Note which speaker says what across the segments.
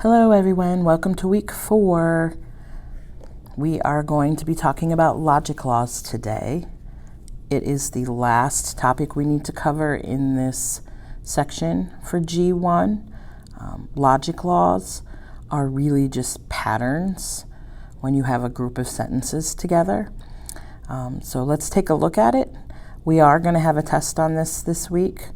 Speaker 1: Hello everyone, welcome to week 4. We are going to be talking about logic laws today. It is the last topic we need to cover in this section for G1. Logic laws are really just patterns when you have a group of sentences together. So let's take a look at it. We are going to have a test on this week.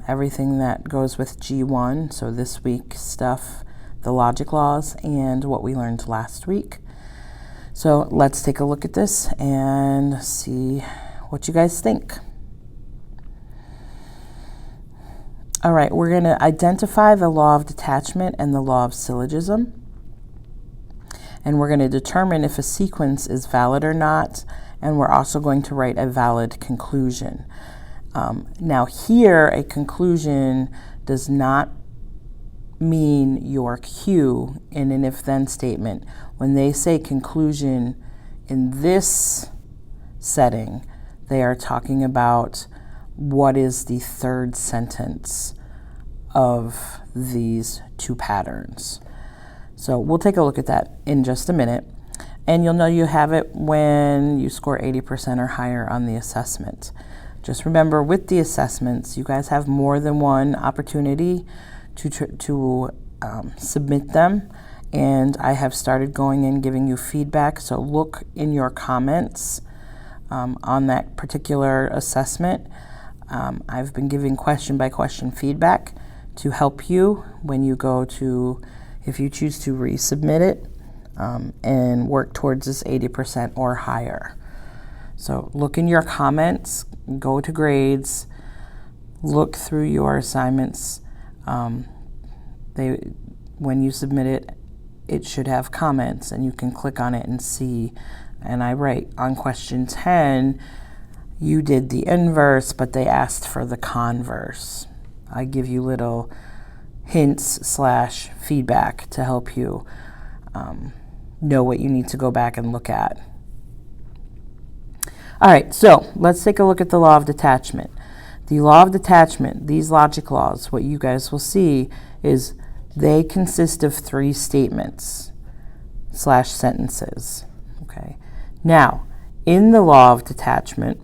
Speaker 1: Everything that goes with G1, so this week stuff, the logic laws, and what we learned last week. So let's take a look at this and see what you guys think. All right, we're going to identify the law of detachment and the law of syllogism. And we're going to determine if a sequence is valid or not, and we're also going to write a valid conclusion. Now here, a conclusion does not mean your cue in an if-then statement. When they say conclusion in this setting, they are talking about what is the third sentence of these two patterns. So we'll take a look at that in just a minute. And you'll know you have it when you score 80% or higher on the assessment. Just remember, with the assessments, you guys have more than one opportunity to submit them, and I have started going in giving you feedback, so look in your comments on that particular assessment. I've been giving question by question feedback to help you when you go to, if you choose to resubmit it and work towards this 80% or higher. So look in your comments, go to grades, look through your assignments. When you submit it, it should have comments, and you can click on it and see. And I write on question 10, you did the inverse, but they asked for the converse. I give you little hints / feedback to help you know what you need to go back and look at. All right, so let's take a look at the law of detachment. The law of detachment, these logic laws, what you guys will see is they consist of 3 statements / sentences. Okay. Now, in the law of detachment,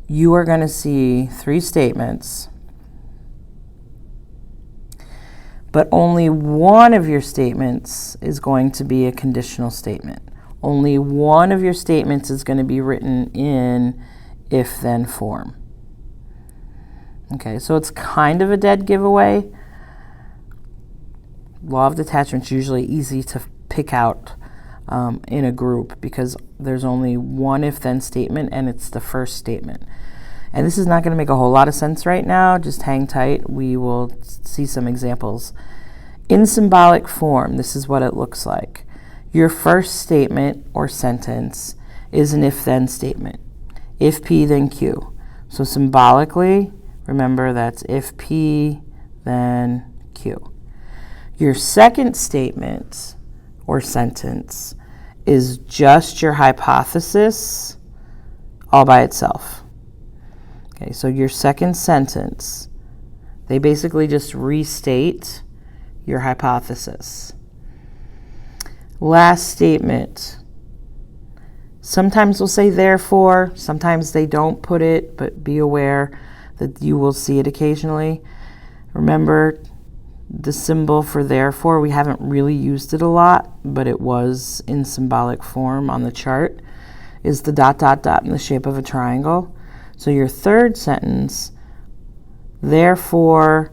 Speaker 1: you are going to see 3 statements, but only one of your statements is going to be a conditional statement. Only one of your statements is going to be written in if-then form. Okay, so it's kind of a dead giveaway. Law of detachment is usually easy to pick out in a group because there's only one if-then statement, and it's the first statement. And this is not going to make a whole lot of sense right now. Just hang tight. We will see some examples. In symbolic form, this is what it looks like. Your first statement or sentence is an if-then statement. If P, then Q. So symbolically, remember that's if P, then Q. Your second statement or sentence is just your hypothesis all by itself. Okay, so your second sentence, they basically just restate your hypothesis. Last statement. Sometimes we'll say therefore, sometimes they don't put it, but be aware that you will see it occasionally. Remember the symbol for therefore, we haven't really used it a lot, but it was in symbolic form on the chart, is the ... in the shape of a triangle. So your third sentence, therefore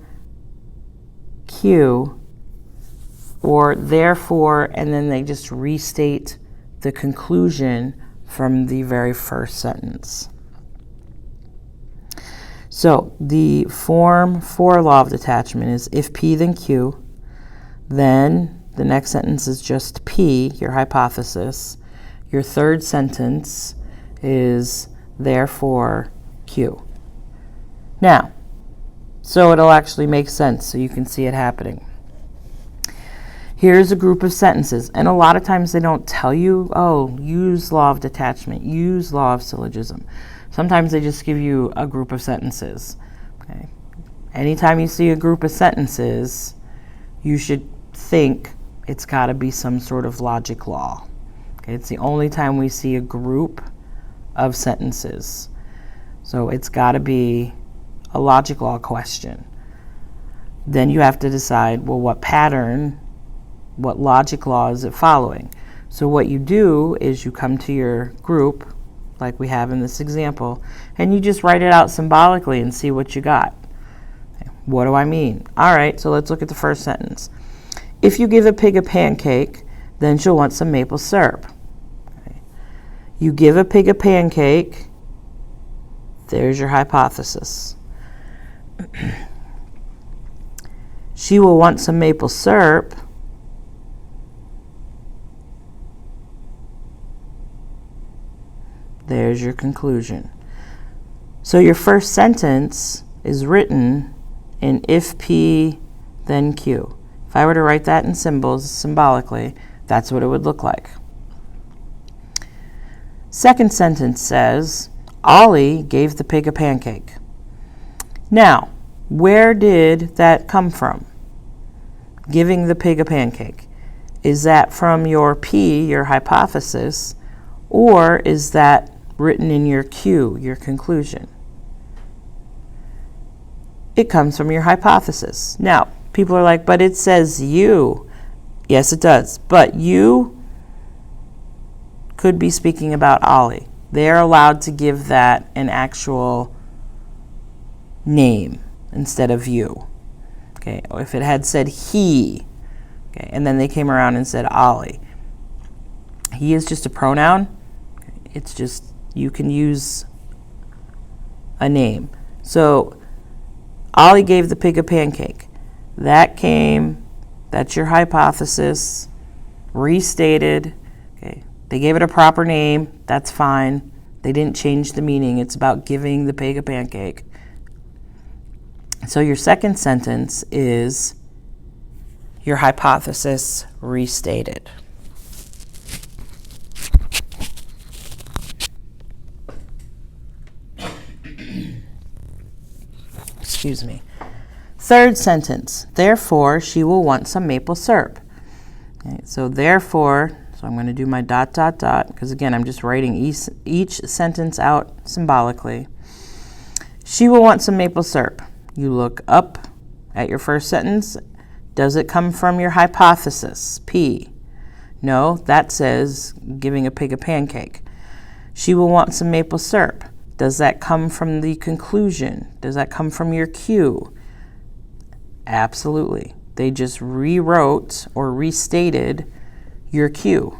Speaker 1: Q, or therefore, and then they just restate the conclusion from the very first sentence. So the form for law of detachment is if P, then Q. Then the next sentence is just P, your hypothesis. Your third sentence is therefore Q. Now, so it'll actually make sense so you can see it happening. Here's a group of sentences, and a lot of times they don't tell you, oh, use law of detachment, use law of syllogism. Sometimes they just give you a group of sentences. Okay. Anytime you see a group of sentences, you should think it's got to be some sort of logic law. Okay, it's the only time we see a group of sentences. So it's got to be a logic law question. Then you have to decide, well, what pattern, what logic law is it following? So what you do is you come to your group, like we have in this example, and you just write it out symbolically and see what you got. Okay, what do I mean? All right, so let's look at the first sentence. If you give a pig a pancake, then she'll want some maple syrup. Okay. You give a pig a pancake, there's your hypothesis. She will want some maple syrup. There's your conclusion. So your first sentence is written in if P, then Q. If I were to write that in symbols, symbolically, that's what it would look like. Second sentence says, Ollie gave the pig a pancake. Now, where did that come from? Giving the pig a pancake. Is that from your P, your hypothesis, or is that written in your Q, your conclusion? It comes from your hypothesis. Now, people are like, but it says you. Yes, it does. But you could be speaking about Ollie. They're allowed to give that an actual name instead of you. Okay, if it had said he, okay, and then they came around and said Ollie. He is just a pronoun. It's just, you can use a name. So, Ollie gave the pig a pancake. That's your hypothesis, restated. Okay, they gave it a proper name, that's fine. They didn't change the meaning. It's about giving the pig a pancake. So your second sentence is your hypothesis restated. Excuse me. Third sentence, therefore she will want some maple syrup. Okay, so therefore, so I'm going to do my ... because again, I'm just writing each sentence out symbolically. She will want some maple syrup. You look up at your first sentence. Does it come from your hypothesis, P? No, that says giving a pig a pancake. She will want some maple syrup. Does that come from the conclusion? Does that come from your Q? Absolutely. They just rewrote or restated your Q.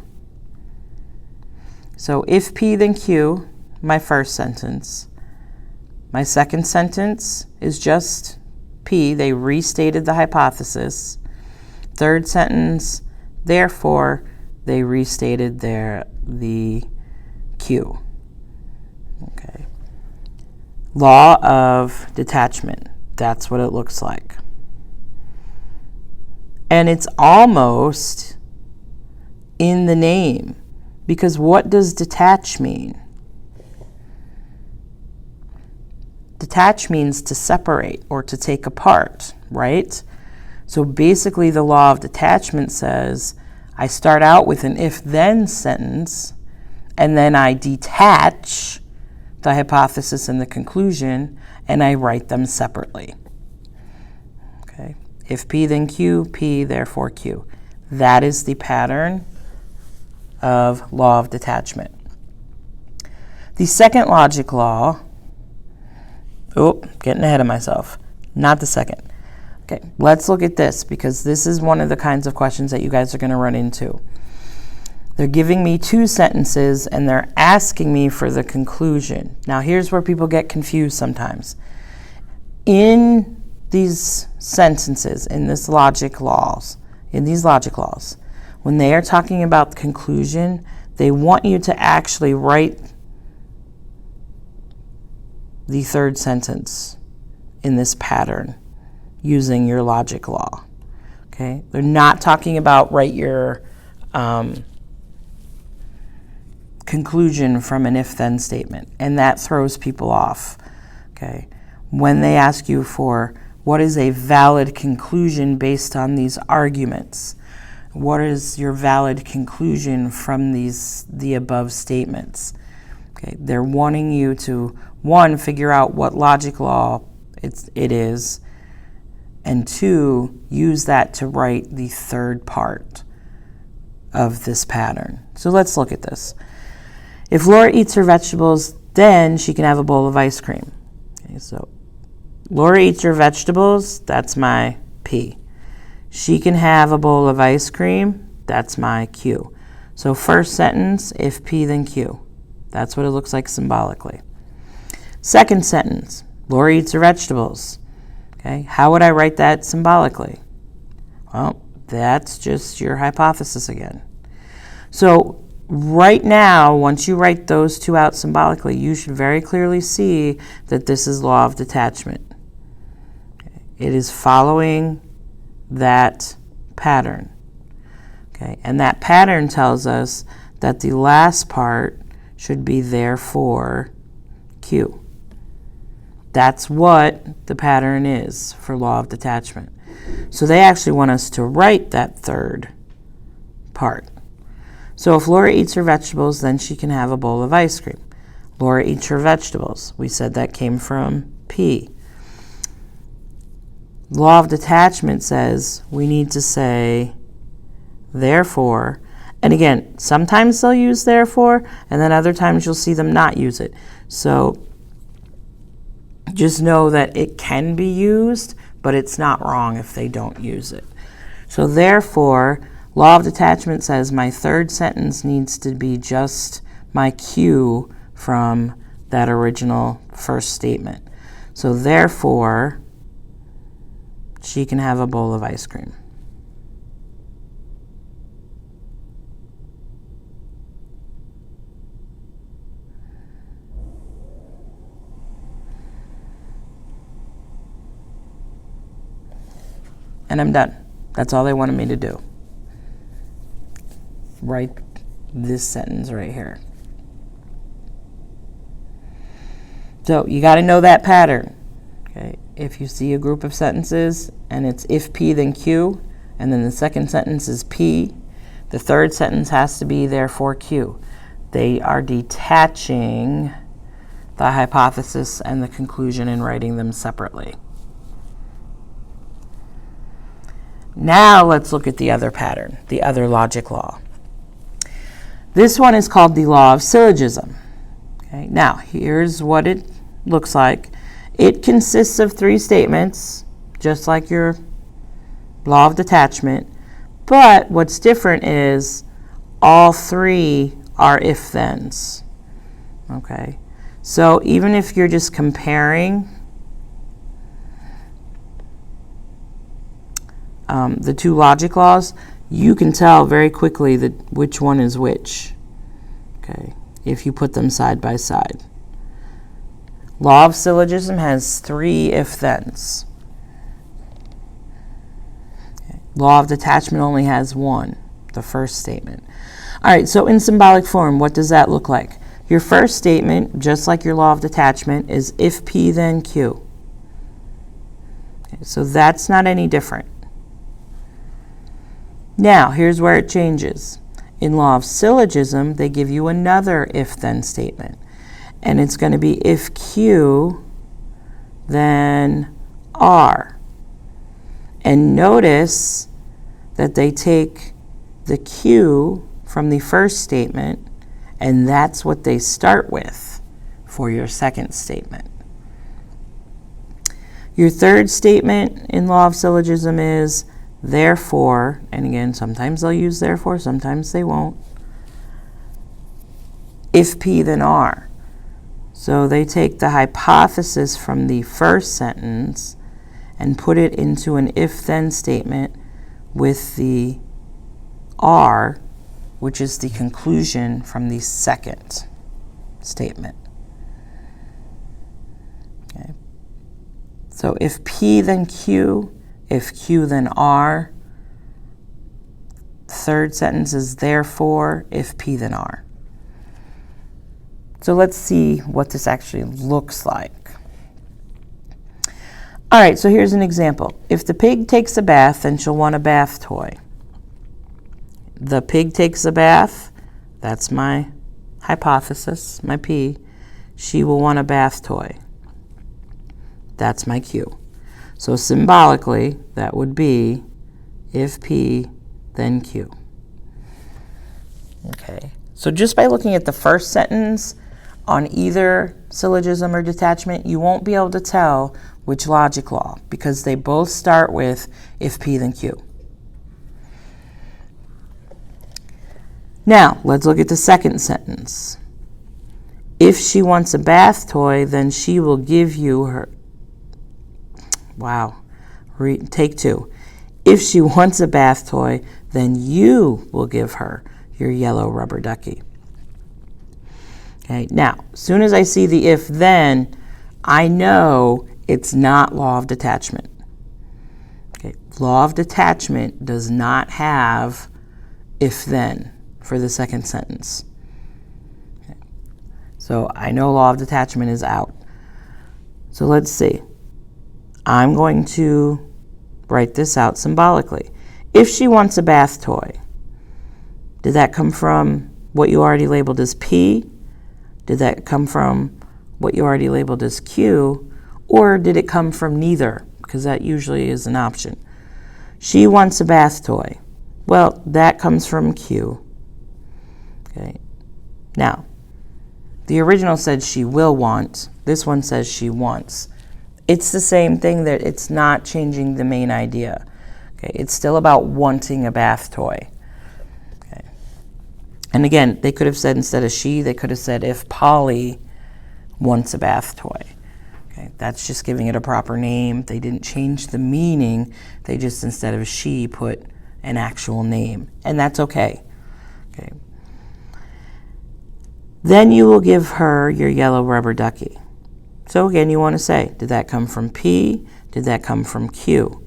Speaker 1: So if P, then Q, my first sentence. My second sentence is just P. They restated the hypothesis. Third sentence, therefore, they restated the Q. Okay. Law of detachment. That's what it looks like. And it's almost in the name, because what does detach mean? Detach means to separate or to take apart, right? So basically the law of detachment says I start out with an if-then sentence, and then I detach the hypothesis and the conclusion, and I write them separately. Okay. If P, then Q, P, therefore Q. That is the pattern of law of detachment. The second logic law, getting ahead of myself, not the second. Okay, let's look at this, because this is one of the kinds of questions that you guys are going to run into. They're giving me two sentences and they're asking me for the conclusion. Now here's where people get confused sometimes. In these sentences, in these logic laws, when they are talking about the conclusion, they want you to actually write the third sentence in this pattern using your logic law. Okay? They're not talking about write your conclusion from an if-then statement, and that throws people off. Okay? When they ask you for What is a valid conclusion based on these arguments? What is your valid conclusion from the above statements? Okay, they're wanting you to, one, figure out what logic law it is, and two, use that to write the third part of this pattern. So let's look at this. If Laura eats her vegetables, then she can have a bowl of ice cream. Okay, so Laura eats her vegetables, that's my P. She can have a bowl of ice cream, that's my Q. So first sentence, if P then Q. That's what it looks like symbolically. Second sentence, Laura eats her vegetables. Okay, how would I write that symbolically? Well, that's just your hypothesis again. So right now, once you write those two out symbolically, you should very clearly see that this is law of detachment. Okay, it is following that pattern. Okay, and that pattern tells us that the last part should be therefore Q. That's what the pattern is for law of detachment. So they actually want us to write that third part. So if Laura eats her vegetables, then she can have a bowl of ice cream. Laura eats her vegetables. We said that came from P. Law of detachment says we need to say therefore. And again, sometimes they'll use therefore, and then other times you'll see them not use it. So just know that it can be used, but it's not wrong if they don't use it. So therefore, law of detachment says my third sentence needs to be just my Q from that original first statement. So therefore, she can have a bowl of ice cream. And I'm done. That's all they wanted me to do. Write this sentence right here. So you got to know that pattern. Okay? If you see a group of sentences and it's if P then Q, and then the second sentence is P, the third sentence has to be therefore Q. They are detaching the hypothesis and the conclusion and writing them separately. Now let's look at the other pattern, the other logic law. This one is called the law of syllogism. Okay, now here's what it looks like. It consists of three statements, just like your law of detachment, but what's different is all three are if-thens. Okay, so even if you're just comparing the two logic laws, you can tell very quickly that which one is which, okay, if you put them side by side. Law of syllogism has three if-thens. Okay. Law of detachment only has one, the first statement. All right, so in symbolic form, what does that look like? Your first statement, just like your law of detachment, is if P then Q. Okay, so that's not any different. Now, here's where it changes. In law of syllogism, they give you another if-then statement. And it's going to be if Q, then R. And notice that they take the Q from the first statement, and that's what they start with for your second statement. Your third statement in law of syllogism is therefore, and again, sometimes they'll use therefore, sometimes they won't. If P, then R. So they take the hypothesis from the first sentence and put it into an if-then statement with the R, which is the conclusion from the second statement. Okay. So if P, then Q, if Q, then R. Third sentence is therefore, if P, then R. So let's see what this actually looks like. All right, so here's an example. If the pig takes a bath, then she'll want a bath toy. The pig takes a bath. That's my hypothesis, my P. She will want a bath toy. That's my Q. So symbolically, that would be if P, then Q. Okay, so just by looking at the first sentence on either syllogism or detachment, you won't be able to tell which logic law, because they both start with if P, then Q. Now, let's look at the second sentence. If she wants a bath toy, then she will give you her... Wow. Take two. If she wants a bath toy, then you will give her your yellow rubber ducky. Okay, now, as soon as I see the if then, I know it's not law of detachment. Okay, law of detachment does not have if then for the second sentence. Okay. So I know law of detachment is out. So let's see. I'm going to write this out symbolically. If she wants a bath toy, did that come from what you already labeled as P? Did that come from what you already labeled as Q? Or did it come from neither? Because that usually is an option. She wants a bath toy. Well, that comes from Q. Okay. Now, the original said she will want. This one says she wants. It's the same thing, that it's not changing the main idea. Okay. It's still about wanting a bath toy. Okay. And again, they could have said instead of she, they could have said if Polly wants a bath toy. Okay. That's just giving it a proper name. They didn't change the meaning. They just, instead of she, put an actual name. And that's okay. Okay. Then you will give her your yellow rubber ducky. So again, you want to say, did that come from P? Did that come from Q?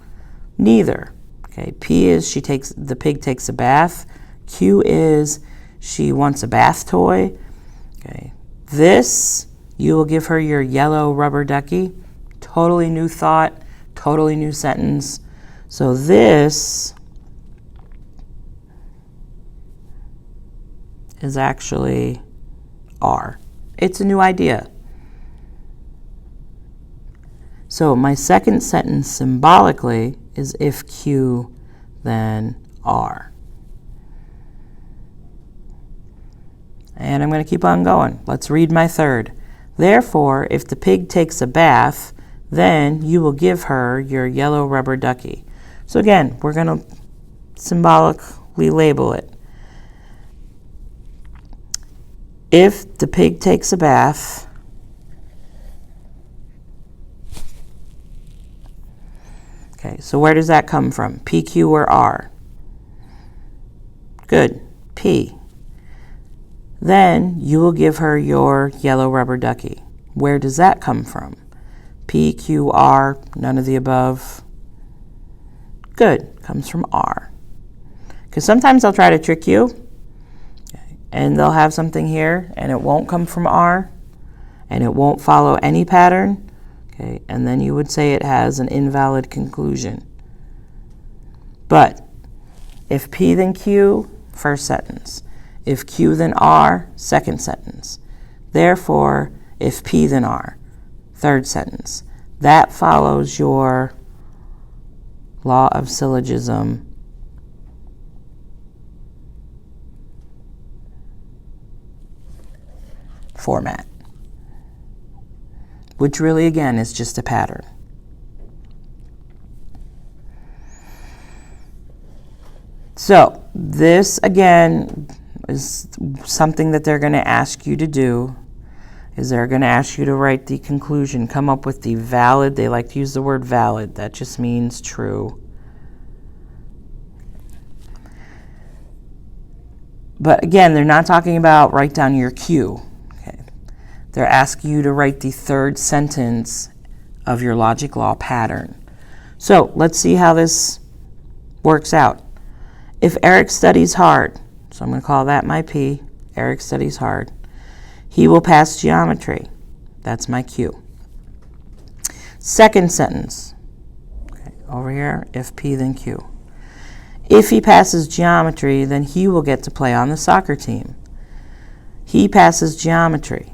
Speaker 1: Neither. Okay, P is the pig takes a bath. Q is she wants a bath toy. Okay, this, you will give her your yellow rubber ducky. Totally new thought, totally new sentence. So this is actually R. It's a new idea. So my second sentence symbolically is if Q, then R. And I'm going to keep on going. Let's read my third. Therefore, if the pig takes a bath, then you will give her your yellow rubber ducky. So again, we're going to symbolically label it. If the pig takes a bath, okay, so where does that come from? P, Q, or R? Good, P. Then you will give her your yellow rubber ducky. Where does that come from? P, Q, R, none of the above. Good, comes from R. Because sometimes they'll try to trick you, and they'll have something here, and it won't come from R, and it won't follow any pattern. Okay, and then you would say it has an invalid conclusion. But if P then Q, first sentence. If Q then R, second sentence. Therefore, if P then R, third sentence. That follows your law of syllogism format, which really, again, is just a pattern. So this, again, is something that they're going to ask you to do, is they're going to ask you to write the conclusion, come up with the valid, they like to use the word valid, that just means true. But again, they're not talking about write down your Q. They're asking you to write the third sentence of your logic law pattern. So let's see how this works out. If Eric studies hard, so I'm going to call that my P, Eric studies hard, he will pass geometry. That's my Q. Second sentence, over here, if P then Q. If he passes geometry, then he will get to play on the soccer team. He passes geometry.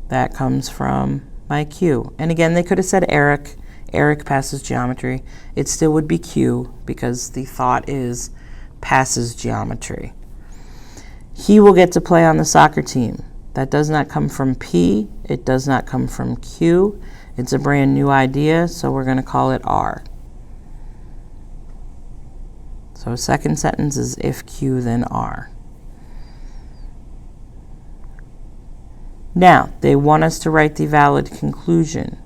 Speaker 1: That comes from my Q. And again, they could have said Eric. Eric passes geometry. It still would be Q because the thought is passes geometry. He will get to play on the soccer team. That does not come from P. It does not come from Q. It's a brand new idea, so we're going to call it R. So second sentence is if Q, then R. Now, they want us to write the valid conclusion.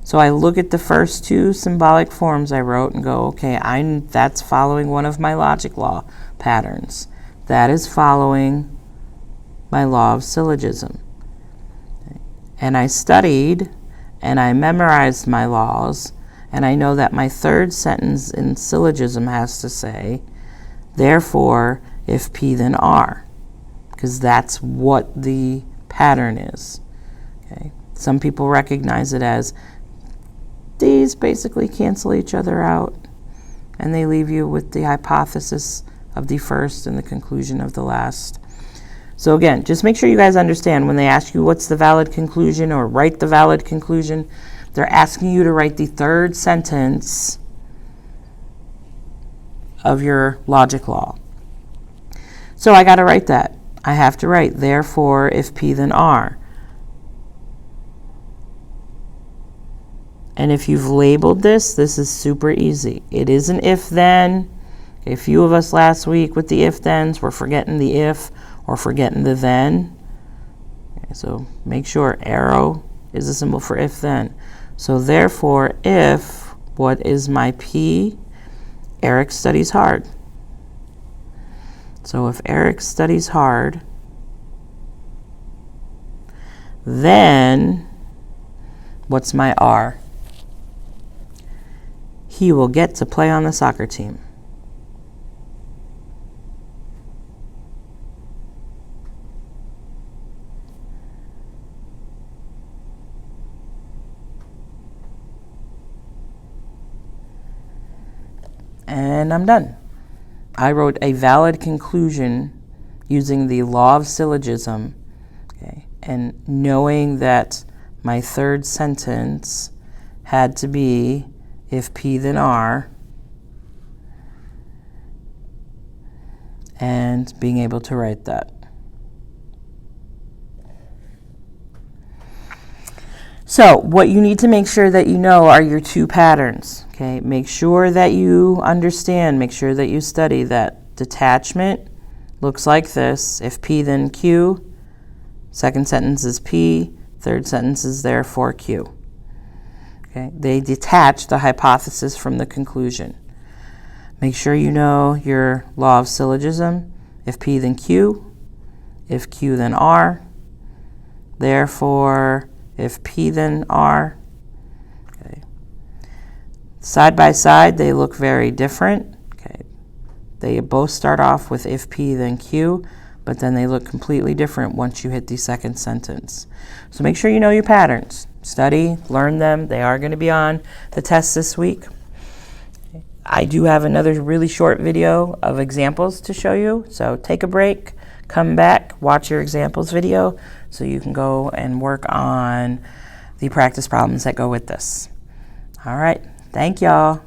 Speaker 1: So I look at the first two symbolic forms I wrote and go, okay, that's following one of my logic law patterns. That is following my law of syllogism. And I studied and I memorized my laws, and I know that my third sentence in syllogism has to say, therefore, if P then R, because that's what the pattern is. Okay. Some people recognize it as these basically cancel each other out, and they leave you with the hypothesis of the first and the conclusion of the last. So again, just make sure you guys understand when they ask you what's the valid conclusion or write the valid conclusion, they're asking you to write the third sentence of your logic law. So I got to write that. I have to write, therefore, if P then R. And if you've labeled this is super easy. It is an if then. A few of us last week with the if thens were forgetting the if or forgetting the then. Okay, so make sure arrow is a symbol for if then. So therefore, if, what is my P? Eric studies hard. So if Eric studies hard, then what's my R? He will get to play on the soccer team. And I'm done. I wrote a valid conclusion using the law of syllogism, okay, and knowing that my third sentence had to be if P then R, and being able to write that. So what you need to make sure that you know are your two patterns. Okay, make sure that you understand, make sure that you study that detachment looks like this. If P then Q, second sentence is P, third sentence is therefore Q. Okay, they detach the hypothesis from the conclusion. Make sure you know your law of syllogism. If P then Q, if Q then R, therefore if P then R. Okay. Side by side, they look very different. Okay. They both start off with if P then Q, but then they look completely different once you hit the second sentence. So make sure you know your patterns. Study, learn them. They are going to be on the test this week. I do have another really short video of examples to show you. So take a break, come back, watch your examples video so you can go and work on the practice problems that go with this. All right. Thank y'all.